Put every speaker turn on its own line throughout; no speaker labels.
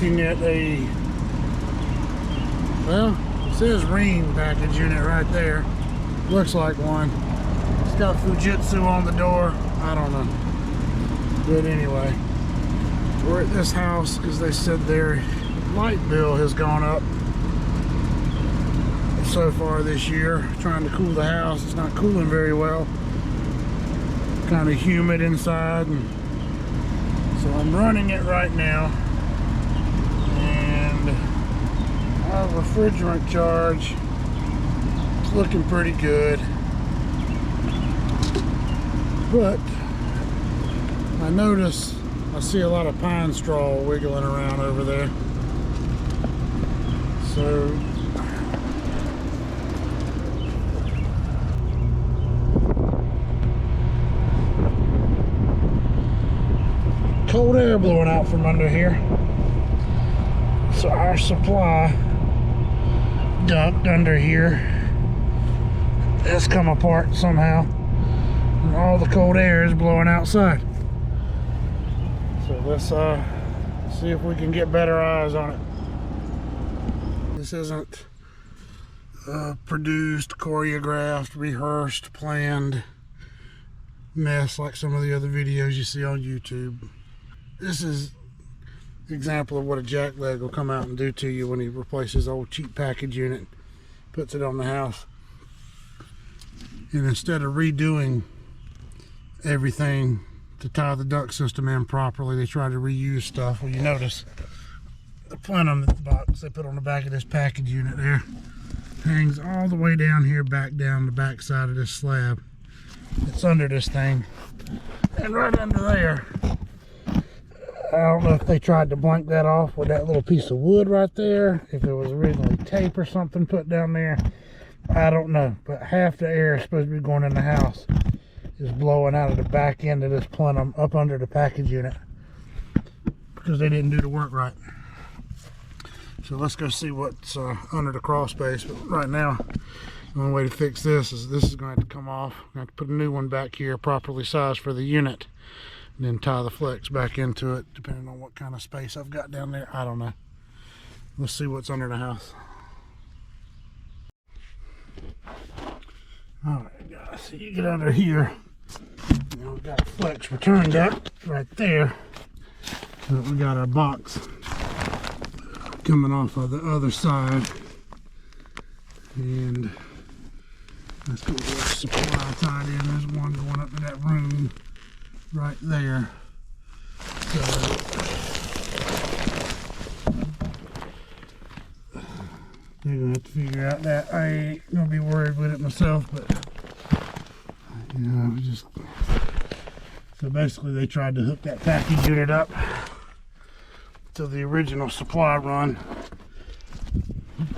looking at a, well, it says Rheem package unit right there. Looks like one. It's got Fujitsu on the door. I don't know. But anyway, we're at this house because they said their light bill has gone up so far this year. Trying to cool the house. It's not cooling very well. Kind of humid inside, and so I'm running it right now. And our refrigerant charge is looking pretty good. But I notice I see a lot of pine straw wiggling around over there. So cold air blowing out from under here. So our supply duct under here has come apart somehow, and all the cold air is blowing outside. So let's see if we can get better eyes on it. This isn't produced, choreographed, rehearsed, planned mess like some of the other videos you see on YouTube. This is an example of what a jackleg will come out and do to you when he replaces old cheap package unit, puts it on the house. And instead of redoing everything to tie the duct system in properly, they try to reuse stuff. Well, you notice the plenum box they put on the back of this package unit there hangs all the way down here, back down the back side of this slab. It's under this thing, and right under there, I don't know if they tried to blank that off with that little piece of wood right there, if it was originally tape or something put down there. I don't know, but half the air supposed to be going in the house is blowing out of the back end of this plenum up under the package unit because they didn't do the work right. So let's go see what's under the crawl space. But right now, the only way to fix this is going to have to come off. I'm going to have to put a new one back here, properly sized for the unit, and then tie the flex back into it, depending on what kind of space I've got down there. I don't know. Let's see what's under the house. Alright guys, so you get under here. You know, we've got a flex returned up right there. But we got our box coming off of the other side. And that's going to be our supply tied in. There's one going up to that room right there. So they're gonna have to figure out that. I ain't gonna be worried with it myself, but you know, so basically they tried to hook that package unit up to the original supply run,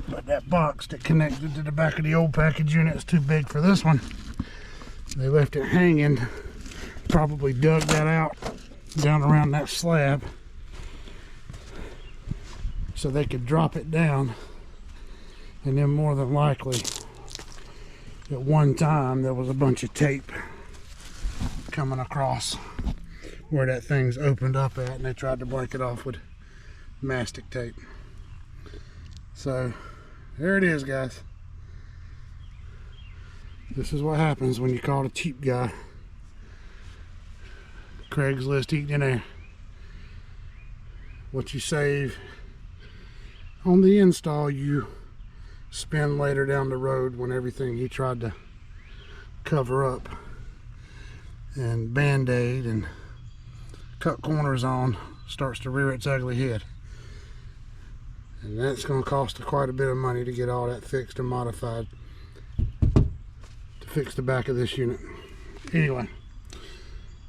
but that box that connected to the back of the old package unit is too big for this one. They left it hanging. Probably dug that out down around that slab so they could drop it down, and then more than likely at one time there was a bunch of tape coming across where that thing's opened up at, and they tried to break it off with mastic tape. So there it is, guys. This is what happens when you call a cheap guy. Craigslist eating in there. What you save on the install, you spend later down the road when everything you tried to cover up and band-aid and cut corners on starts to rear its ugly head. And that's going to cost quite a bit of money to get all that fixed and modified to fix the back of this unit.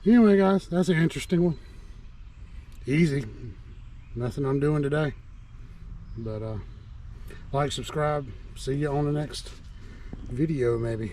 Anyway guys, that's an interesting one. Easy. Nothing I'm doing today. But like, subscribe. See you on the next video maybe.